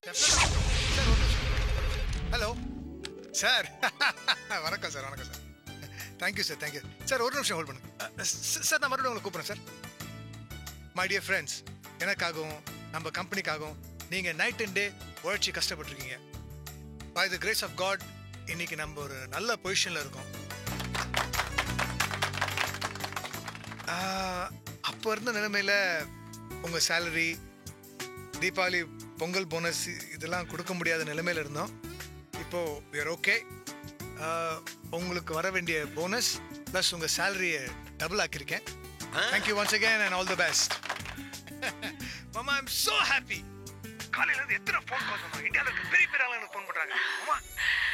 Sir ஒரு நிமிஷம். Hello sir. வணக்கம் சார், வணக்கம் sir. Thank you sir, thank you sir. ஒரு நிமிஷம் ஹோல்ட் பண்ணுங்க சார். நான் மறுபடியும் உங்களை கூப்பிட்றேன் சார். மை டியர் ஃப்ரெண்ட்ஸ், எனக்காகவும் நம்ம கம்பெனிக்காகவும் நீங்கள் நைட் அண்ட் டே உழைச்சி கஷ்டப்பட்டுருக்கீங்க. By the grace of God இன்னைக்கு நம்ம ஒரு நல்ல பொசிஷனில் இருக்கோம். அப்போ இருந்த நிலைமையில் உங்கள் சேலரி, தீபாவளி, பொங்கல் போனஸ் இதெல்லாம் கொடுக்க முடியாத நிலைமையில் இருந்தோம். இப்போது we are ஓகே. உங்களுக்கு வர வேண்டிய போனஸ் ப்ளஸ் உங்கள் சேலரியை டபுள் ஆக்கியிருக்கேன். Thank you once again and all the best. மாமா, ஐ எம் சோ ஹாப்பி. காலையில இருந்து எத்தனை ஃபோன் கால்ஸ் வந்தாங்க. இந்தியால இருக்க பெரிய பெரிய ஆளுங்க ஃபோன் பண்றாங்க. மாமா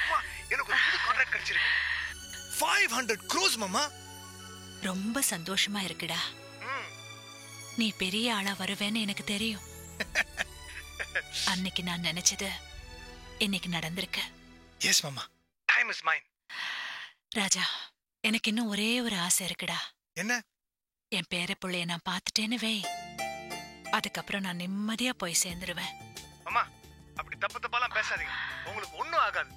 மாமா, எனக்கு ஒரு புது கான்ட்ராக்ட் கிடைச்சிருக்கு. 500 crores மாமா. ரொம்ப சந்தோஷமா இருக்குடா. நீ பெரிய ஆளா வருவேன்னு எனக்கு தெரியும். அன்னைக்கு நான் நினைச்சது இன்னைக்கு நடந்திருக்கு. எஸ் மாமா, டைம் இஸ் மைன். ராஜா, எனக்கு இன்னும் ஒரே ஒரு ஆசை இருக்குடா. என்ன? என் பேர பிள்ளைய நான் பார்த்துட்டேன்னு வை, அதுக்கப்புறம் நான் நிம்மதியா போய் சேர்ந்துருவேன். மாமா, அப்படி தப்பு தப்பாலாம் பேசாதீங்க. உங்களுக்கு ஒன்றும் ஆகாது.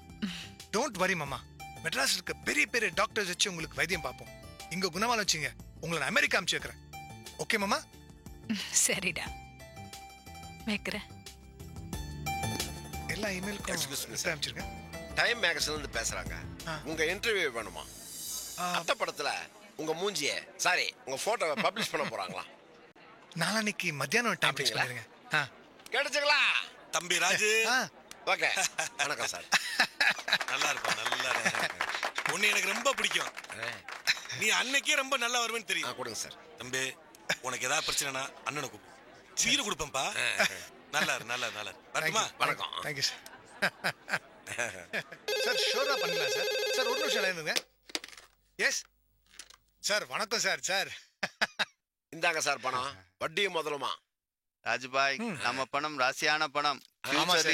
டோன்ட் வரி மாமா. மெட்ராஸ் இருக்க பெரிய பெரிய டாக்டர்ஸ் வச்சு உங்களுக்கு வைத்தியம் பார்ப்போம். இங்க குணமால வச்சுங்க, உங்களை நான் அமெரிக்கா அனுப்பிச்சு வைக்கிறேன். ஓகே மாமா? சரிடா, வைக்கிறேன். எல்லா இமெயிலுக்கும் அனுப்பிச்சிருக்கேன். டைம் மேகசின்ல இருந்து பேசுறாங்க. உங்க இன்டர்வியூ வேணுமா? அத்த படத்துல உங்க மூஞ்சிய, சாரி, உங்க போட்டோவை பப்ளிஷ் பண்ண போறாங்களா? நாளைக்கு மத்தியானம் டைம் ஃபிக்ஸ் பண்ணிருங்க. கிடைச்சுங்களா தம்பி ராஜு? ஓகே, வணக்கம் சார். நல்லா இருப்பா, நல்லா இருப்பா. உன்னை எனக்கு ரொம்ப பிடிக்கும். நீ அன்னைக்கே ரொம்ப நல்லா வருவேன்னு தெரியும். கொடுங்க சார். தம்பி, உனக்கு ஏதாவது பிரச்சனைனா அண்ணனை கூப்பிடு, சீரு கொடுப்பேன்ப்பா. நல்லா இரு, நல்லா நல்லா வரட்டுமா? வணக்கம். Thank you sir. சார் ஷோரா பண்ணலாம் சார். சார் ஒரு நிமிஷம் இருங்க. எஸ் சார், வணக்கம் சார். சார் இந்தாங்க சார் பணம், வட்டியும் முதலுமா. ராஜுபாய், நம்ம பணம் ராசியான பணம்.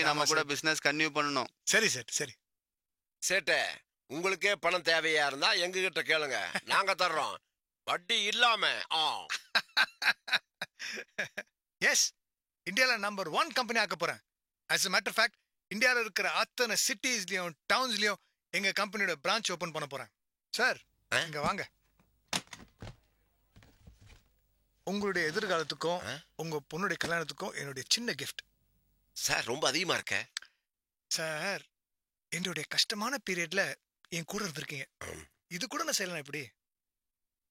நம்ம கூட பிசினஸ் கன்டினியூ பண்ணணும். சரி சார், சரி. சேட்டு, உங்களுக்கே பணம் தேவையா இருந்தா எங்க கிட்ட கேளுங்க, நாங்க தர்றோம், வட்டி இல்லாம. எஸ், இந்தியாவில் நம்பர் 1 கம்பெனி ஆக்க போறேன். As a matter of fact, இந்தியாவில் இருக்கிற அத்தனை சிட்டிஸ்லயும் டவுன்ஸ்லயும் எங்க கம்பெனியோட பிரான்ச் ஓபன் பண்ண போறேன். சார் இங்க வாங்க. உங்களுடைய எதிர்காலத்துக்கும் உங்க பொண்ணுடைய கல்யாணத்துக்கும் என்னுடைய சின்ன கிஃப்ட். சார் ரொம்ப அதிகமா இருக்க. சார், என்னுடைய கஷ்டமான பீரியட்ல என் கூட இருந்திருக்கீங்க. இது கூட நான் செய்யலாம். எப்படி?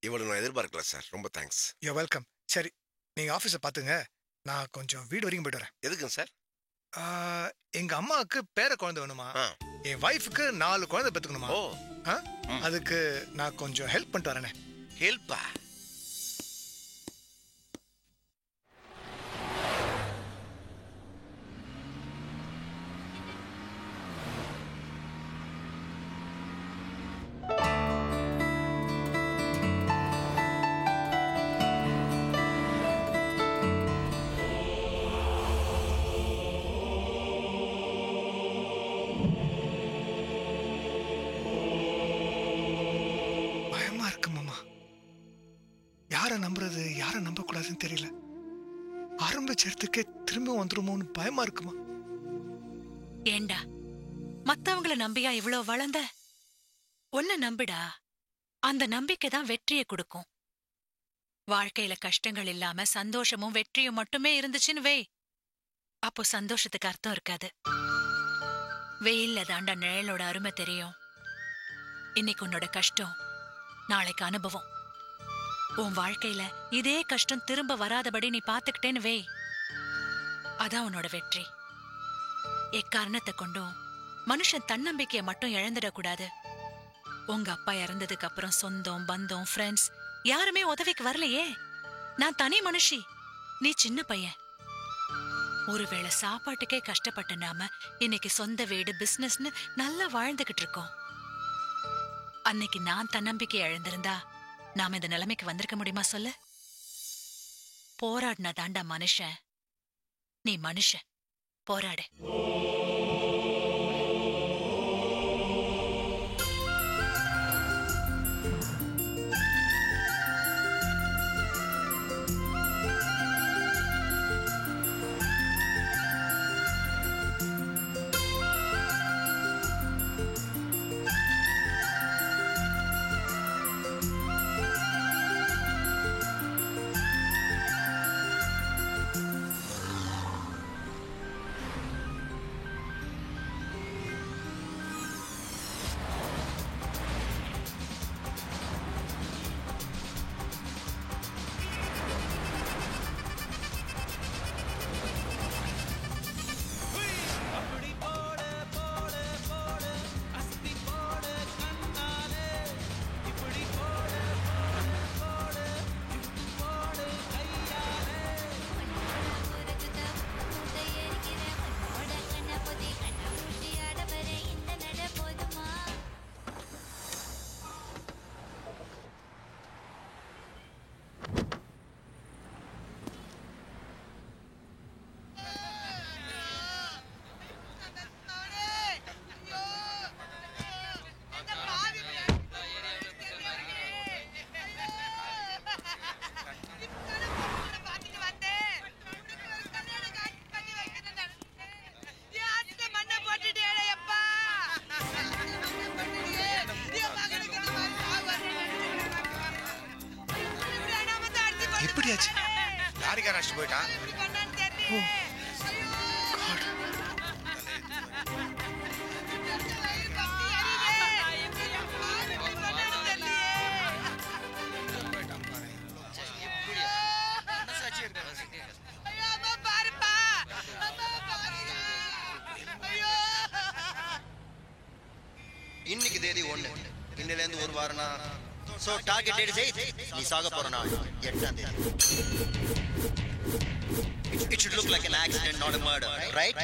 இவ்வளவு நான் எதிர்பார்க்கல சார். ரொம்ப தேங்க்ஸ். You welcome. சரி, நீங்க ஆபீஸை பாத்துங்க, நான் கொஞ்சம் வீடு வரைக்கும் போயிட்டு வரேன். எதுக்குங்க சார்? எங்க அம்மாவுக்கு பேர குழந்தை வேணுமா, என் வைஃபுக்கு 4 குழந்தை பெத்துக்கணுமா. அதுக்கு நான் கொஞ்சம் ஹெல்ப் பண்ணிட்டு வரேனே. ஹெல்ப்பா? பயமா இருக்கு மாமா. யாரை நம்புறது, யாரை நம்ப கூடாதுன்னு தெரியல. ஆரம்பிச்ச இடத்துக்கே திரும்ப வந்துருமோன்னு பயமா இருக்குமா. ஏண்டா, மத்தவங்கள நம்பியா இவ்வளவு வளர்ந்த? உன்னை நம்பிடா. அந்த நம்பிக்கை தான் வெற்றியை கொடுக்கும். வாழ்க்கையில கஷ்டங்கள் இல்லாம சந்தோஷமும் வெற்றியும் மட்டுமே இருந்துச்சுன்னு வை, அப்போ சந்தோஷத்துக்கு அர்த்தம் இருக்காது. வெயில்ல தாண்டா நிழலோட அருமை தெரியும். இன்னைக்கு உன்னோட கஷ்டம், நாளைக்கு அனுபவம். உன் வாழ்க்கையில இதே கஷ்டம் திரும்ப வராதபடி நீ பாத்துக்கிட்டேன்னு வை, அதான் உன்னோட வெற்றி. எக்காரணத்தை கொண்டும் மனுஷன் தன்னம்பிக்கைய மட்டும் இழந்துடக்கூடாது. உங்க அப்பா இறந்ததுக்கு அப்புறம் சொந்தம், பந்தம், ஃப்ரெண்ட்ஸ் யாருமே உதவிக்கு வரலையே. நான் தனி மனுஷி, நீ சின்ன பையன். ஒருவேளை சாப்பாட்டுக்கே கஷ்டப்பட்ட நாம இன்னைக்கு சொந்த வீடு, பிசினஸ்னு நல்லா வாழ்ந்துகிட்டு இருக்கோம். அன்னைக்கு நான் தன்னம்பிக்கை இழந்திருந்தா நாம இந்த நிலைமைக்கு வந்திருக்க முடியுமா சொல்லு? போராடினா தாண்டா மனுஷன். நீ மனுஷன், போராடு. எப்படி ஆச்சு? லாரிக்கார அடிச்சு போயிட்டான். ஓ காட். இன்னைக்கு தேதி 1, இன்னில இருந்து ஒரு வாரம்னா சோ டார்கெட் டேட் செய் நீ சாக போற நாள் 8ஆம் தேதி. It should look like an accident, not a murder, right?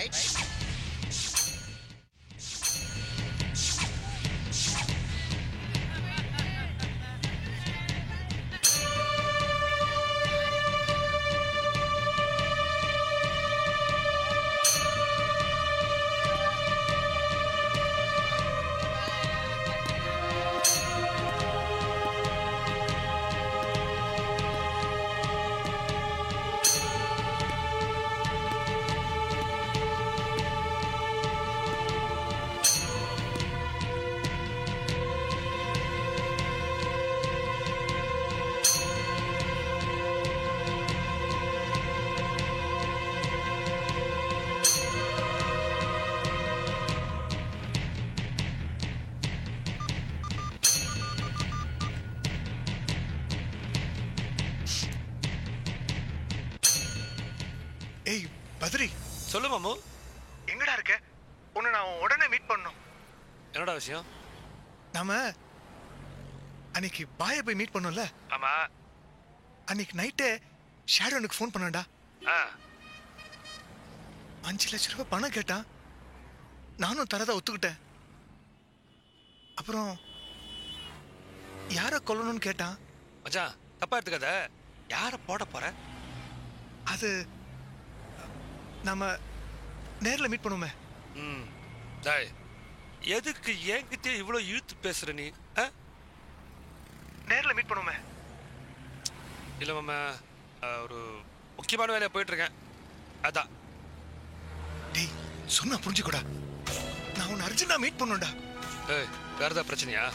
ஏய் பத்ரி, சொல்லு மாமு. எங்கடா இருக்க? உன்னை நான் உடனே மீட் பண்ணணும். என்னடா விஷயம்? நாம அன்னைக்கு பாயை போய் மீட் பண்ணோம்ல, ஆமா. அன்னைக்கு நைட்டே ஷேடோ எனக்கு ஃபோன் பண்ணான்டா. 5 லட்சம் ரூபாய் பணம் கேட்டான். நானும் தரதா ஒத்துக்கிட்டேன். அப்புறம் யாரை கொல்லணும்னு கேட்டான். மச்சான் தப்பா எடுத்துக்காத. யாரை போட போற? அது நாம நேர்ல மீட் பண்ணுவோமே. டேய், எதுக்கு என்கிட்ட இவ்வளவு இழுத்து பேசுற நீ? நேர்ல மீட் பண்ணுவோமே. இல்ல மாமா, ஒரு முக்கியமான வேலையா போயிட்டு இருக்கேன், அதான். டேய் சொன்னா புரிஞ்சுக்கூடா. நான் உன்னை அர்ஜென்டா மீட் பண்ணுடா. ஏய், வேற ஏதாவது பிரச்சனையா?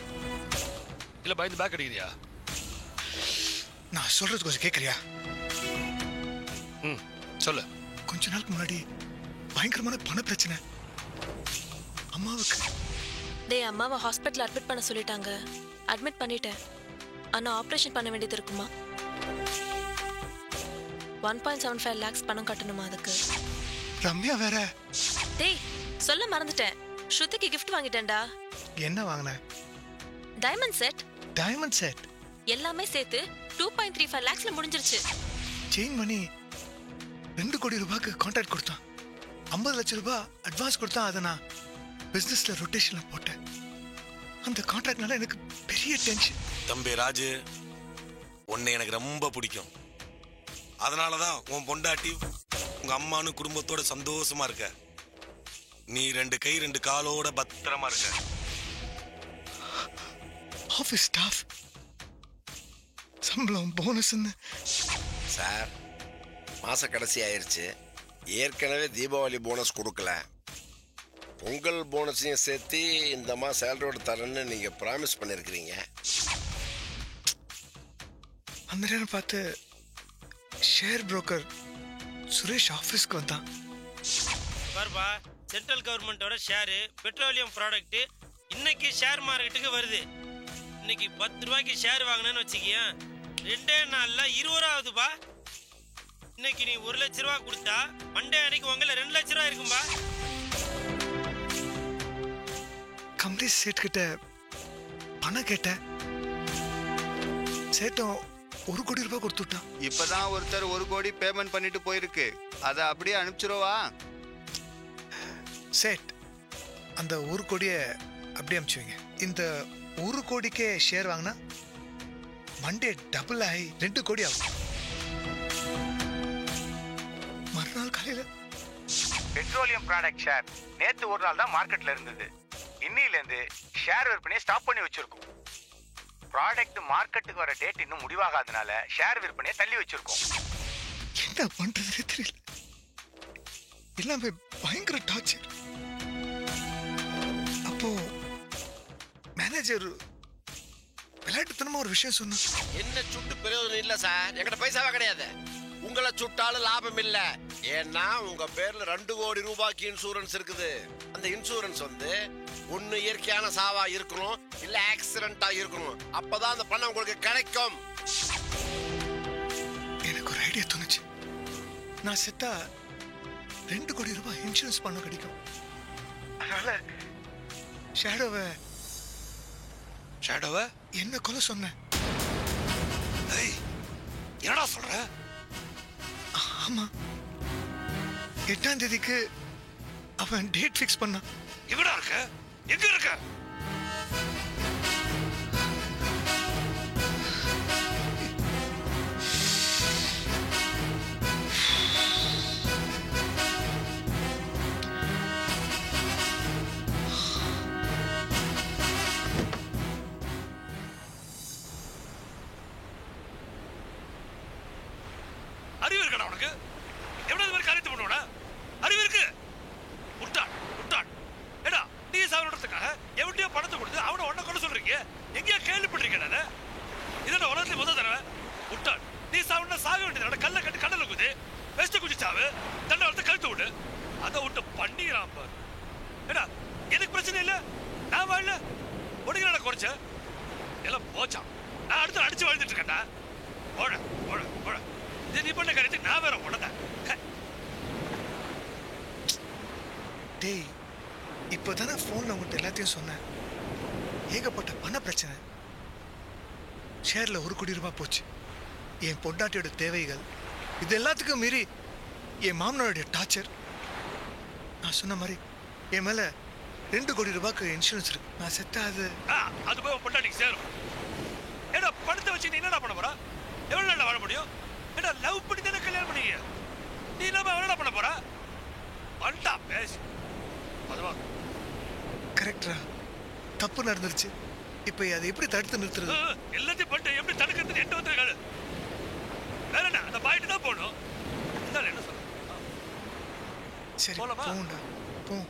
இல்ல பயந்து பேக் அடிக்கிறியா? நான் சொல்றது கொஞ்சம் கேட்கறியா? சொல்லு. கொஞ்ச நாளுக்கு முன்னாடி பயங்கரமான பண பிரச்சனை அம்மாவுக்கு. டேய், அம்மாவை ஹாஸ்பிட்டல் அட்மிட் பண்ண சொல்லிட்டாங்க. அட்மிட் பண்ணிட்டேன். ஆனா ஆபரேஷன் பண்ண வேண்டியது இருக்குமா? 1.75 lakhs பணம் கட்டணுமா அதுக்கு? ரம்யா வேற. டேய் சொல்ல மறந்துட்டேன். ஸ்ருதிக்கு gift வாங்கிட்டேன்டா. என்ன வாங்கின? Diamond set. டைமண்ட் செட் எல்லாமே சேர்த்து 2.35 lakhsல முடிஞ்சிருச்சு. செயின் மணி 2 கோடி ரூபாய்க்கு கான்ட்ராக்ட் கொடுத்தான். 50 லட்சம் ரூபாய் அட்வான்ஸ் கொடுத்தான். அதை நான் பிசினஸ்ல ரொட்டேஷன்ல போட்டேன். அந்த கான்ட்ராக்ட்னால எனக்கு பெரிய டென்ஷன். தம்பி ராஜு, உன்னை எனக்கு ரொம்ப பிடிக்கும். அதனாலதான் உன் பொண்டாட்டி உங்க அம்மானு குடும்பத்தோட சந்தோஷமா இருக்க. நீ 2 கை 2 காலோட பத்திரமா இருக்க. ஆஃபீஸ் ஸ்டாஃப் சம்பளம் போனஸ்ன்னு சார், மாச கடைசி ஆயிருச்சு. ஏற்கனவே தீபாவளி போனஸ் கொடுக்கல. பொங்கல் போனஸையும் சேர்த்து இந்த மாதம் சேலரியோட தரேன்னு நீங்க ப்ராமிஸ் பண்ணிருக்கிறீங்க. அந்த நேரம் பார்த்து ஷேர் புரோக்கர் சுரேஷ் ஆஃபீஸ்க்கு வந்தான். பாருப்பா, சென்ட்ரல் கவர்மெண்டோட ஷேரு பெட்ரோலியம் ப்ராடக்ட் இன்னைக்கு ஷேர் மார்க்கெட்டுக்கு வருது. இன்னைக்கு 10 ரூபாய்க்கு ஷேர் வாங்கினேன்னு வச்சுக்கியேன், 2 நாள்ல 20 ரூபா ஆகுதுப்பா. இன்னைக்கு நீ 1 லட்ச ரூபா கொடுத்தா மண்டே அன்னைக்கு உங்களை 2 லட்ச ரூபா இருக்கும்பா. கம்பெனி சேட் கிட்ட பணம் கேட்டேன். சேட்டும் 1 கோடி ரூபாய் கொடுத்துட்டான். இப்பதான் ஒருத்தர் 1 கோடி பேமெண்ட் பண்ணிட்டு போயிருக்கு. அதை அப்படியே அனுப்பிச்சிருவா? சேட் அந்த 1 கோடியை அப்படியே அனுப்பிச்சு வைங்க. இந்த 1 கோடிக்கே ஷேர் வாங்கினா மண்டே டபுள் ஆகி 2 கோடி ஆகும். மறுநாள் காலையில பெட்ரோலியம் ப்ராடக்ட் ஷேர் நேத்து ஒரு நாள் தான் மார்க்கெட்ல இருந்தது. இன்னிலேருந்து ஷேர் விற்பனையை ஸ்டாப் பண்ணி வச்சிருக்கோம். ப்ராடக்ட் மார்க்கெட்டுக்கு வர டேட் இன்னும் முடிவாகாதனால ஷேர் விற்பனையை தள்ளி வச்சிருக்கோம். என்ன பண்றதுனே தெரியல. எல்லாமே பயங்கர டார்ச்சர். அப்போ மேனேஜர் விளையாட்டுத்தனமா ஒரு விஷயம் சொன்னா. என்ன சுட்டு பிரயோஜனம் இல்ல சார், என்கிட்ட பைசாவா கிடையாது. உங்களை சுட்டாலும் லாபம் இல்ல. ஏன்னா உங்க பேர்ல 2 கோடி ரூபாய்க்கு இன்சூரன்ஸ் இருக்குது. அந்த இன்சூரன்ஸ் வந்து ஒண்ணு இயற்கையான சாவா இருக்கணும், இல்ல ஆக்சிடென்டா இருக்கணும். அப்பதான் அந்த பணம் உங்களுக்கு கிடைக்கும். எனக்கு ஒரு ஐடியா தோணுச்சு. நான் செத்தா 2 கோடி ரூபாய் இன்சூரன்ஸ் பணம் கிடைக்கும். அதனால ஷேடோவை என்ன கொலை சொன்னேன். என்னடா சொல்ற? ஆமா, 8ஆம் தேதிக்கு அவன் டேட் ஃபிக்ஸ் பண்ணான். எங்கடா இருக்க? எங்க இருக்க? அறிவு இருக்கடா உனக்கு? எவ்வளவு மாதிரி காரியத்தை பண்ணுவா? அறிவு இருக்கு? முட்டாள் முட்டாள். ஏடா நீ சாவறதுக்காக எவன்டையோ பணத்தை கொடுத்து அவனை ஒன்ன கொண்டு சொல்றீங்க. எங்கேயா கேள்விப்பட்டிருக்கேன்? இதோட உலகத்துல முதல் தடவை. முட்டாள், நீ சாவணும்னா சாக வேண்டியது. கல்ல கட்டு கடல குதி, வெஸ்ட் குச்சி சாவு, தண்டை வளர்த்து கழுத்து விடு. அதை விட்டு பண்ணிக்கிறான் பாரு. ஏடா எனக்கு பிரச்சனை இல்லை, நான் வாழல. உனக்கு என்ன குறைச்ச? எல்லாம் போச்சான். நான் அடுத்து அடிச்சு வாழ்ந்துட்டு இருக்கேன்டா. போட போட போட. இது நீ பண்ண காரியத்துக்கு நான் வேற உடனேன். டேய், இப்போதானே ஃபோன்ல உங்கள்கிட்ட எல்லாத்தையும் சொன்னேன். ஏகப்பட்ட பண பிரச்சனை. ஷேர்ல 1 கோடி ரூபாய் போச்சு. என் பொண்டாட்டியோட தேவைகள், இது எல்லாத்துக்கும் மீறி என் மாமனாருடைய டார்ச்சர். நான் சொன்ன மாதிரி என் மேல 2 கோடி ரூபாய்க்கு இன்சூரன்ஸ் இருக்கு. நான் செத்தா அது போய் பொண்டாட்டிக்கு சேரும். ஏடா பணத்தை வச்சு நீ என்னடா பண்ண போற? எவ்வளவு நாள் வாழ முடியும்? ஏடா லவ் பண்ணி தானே கல்யாணம் பண்ணீங்க. நீ என்ன பண்ண போற? வண்டா பேசு. அதுவா கரெக்டா? தப்பு நடந்துருச்சு. இப்ப அதை எப்படி தடுத்து நிறுத்துறது? எல்லாத்தையும் பண்ணிட்டு எப்படி தடுக்கிறது? 8 வந்துருக்காது. வேற என்ன, அந்த பாயிட்டு தான் போகணும். என்ன சொல்ற? சரி போண்டா போ.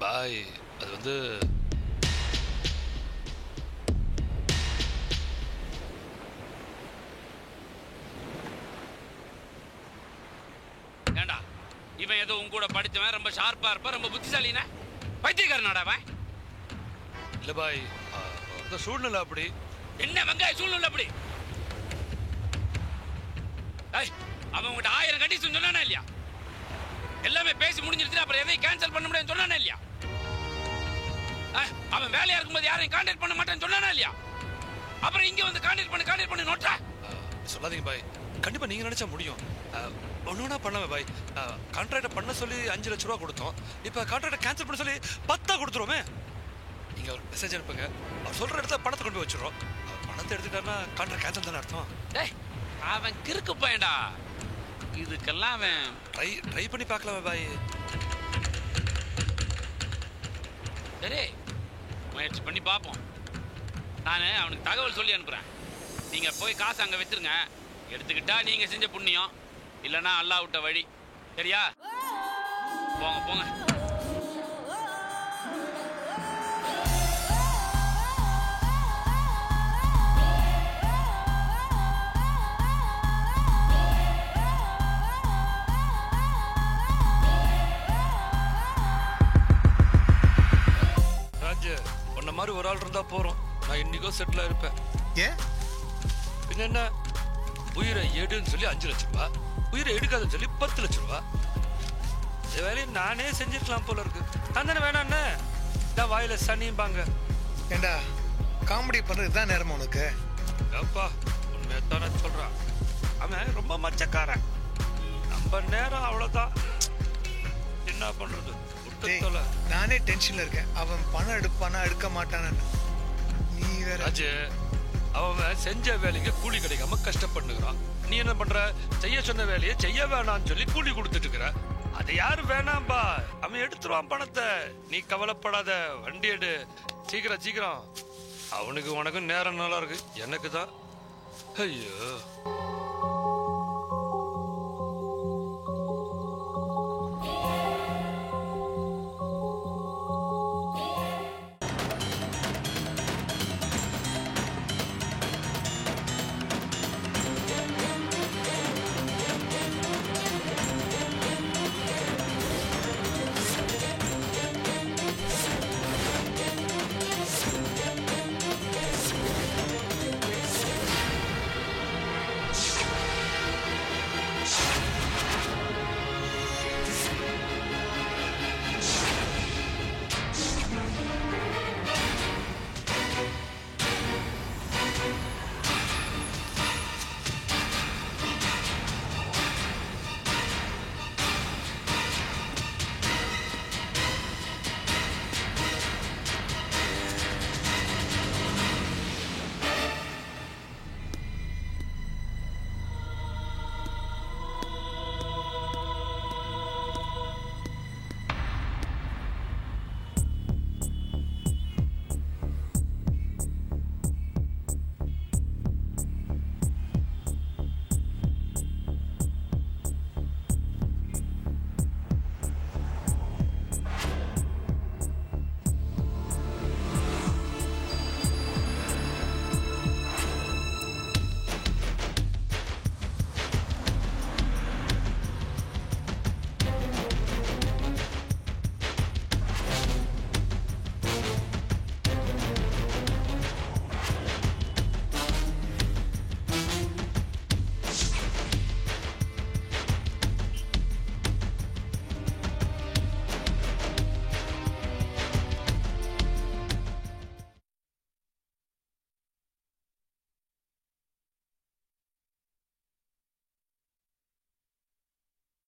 பாய், அது வந்து ஏண்டா இவன் ஏதோ உங்க கூட படிச்சவன், ரொம்ப ஷார்ப்பா இருப்பா, ரொம்ப புத்திசாலினா பைத்தியக்காரனாடா அவன்? இல்ல பாய், அந்த சூழ்நிலை அப்படி. என்ன வெங்காய சூழ்நிலை அப்படி? அவன் உங்கள்கிட்ட 1000 கண்டிஷன் சொன்னானா இல்லையா? எல்லாமே பேசி முடிஞ்சிருச்சு, அப்புறம் எதையும் கேன்சல் பண்ண முடியாது சொன்னானா இல்லையா? அவன் வேலையா இருக்கும்போது யாரையும் கான்டாக்ட் பண்ண மாட்டேன்னு சொன்னானா இல்லையா? அப்புறம் இங்க வந்து கான்டாக்ட் பண்ணி நோட்டா சொல்லாதீங்க பாய். கண்டிப்பா நீங்க நினைச்சா முடியும். ஒண்ணுனா பண்ணவே பாய். கான்ட்ராக்ட பண்ண சொல்லி 5 லட்சம் ரூபா கொடுத்தோம். இப்ப கான்ட்ராக்ட கேன்சல் பண்ண சொல்லி 10 கொடுத்துருவோமே. நீங்க ஒரு மெசேஜ் அனுப்புங்க, அவர் சொல்ற இடத்துல பணத்தை கொண்டு போய் வச்சிடறோம். பணத்தை எடுத்துட்டாருன்னா கான்ட்ராக்ட் கேன்சல் தானே அர்த்தம். டேய், அவன் கிறுக்கு பையன்டா. இதுக்கெல்லாம் அவன் ட்ரை பண்ணி பார்க்கலாமே பாய். சரி, முயற்சி பண்ணி பார்ப்போம். நான் அவனுக்கு தகவல் சொல்லி அனுப்புறேன். நீங்க போய் காசு அங்க வச்சிருங்க. எடுத்துக்கிட்டா நீங்க செஞ்ச புண்ணியம், இல்லைன்னா அல்லாஹ் விட்ட வழி. சரியா? போங்க போங்க. உன்ன மாதிரி ஒரு ஆள் இருந்தா போறோம். நான் இன்னைக்கோ செட்டில் இருப்பேன். ஏன் பின்ன என்ன, உயிரை எடுன்னு சொல்லி 5 லட்சம் ரூபாய், உயிரை எடுக்காதுன்னு சொல்லி 10 லட்சம் ரூபாய். இந்த வேலையை நானே செஞ்சிருக்கலாம் போல இருக்கு. நான் தானே வேணான்னு தான் வாயில சனிம்பாங்க. ஏண்டா காமெடி பண்றது இதுதான் நேரமா உனக்கு? ஏப்பா உண்மையத்தான் நான் சொல்றான். அவன் ரொம்ப மச்சக்காரன். நம்ம நேரம் அவ்வளவுதான். என்ன பண்றது? நானே டென்ஷன்ல இருக்கேன். அவன் பணம் எடுப்பானா எடுக்க மாட்டானு. நீ வேற ராஜு, அவன் செஞ்ச வேலைக்கு கூலி கிடைக்காம கஷ்டப்படுகிறான். நீ என்ன பண்ற? செய்ய சொன்ன வேலையை செய்ய வேணாம்னு சொல்லி கூலி கொடுத்துட்டு இருக்கிற. அது யாரு வேணாம்பா, அவன் எடுத்துருவான் பணத்தை. நீ கவலைப்படாத, வண்டி எடு சீக்கிரம் சீக்கிரம். அவனுக்கு உனக்கும் நேரம் நல்லா இருக்கு, எனக்கு தான் ஐயோ.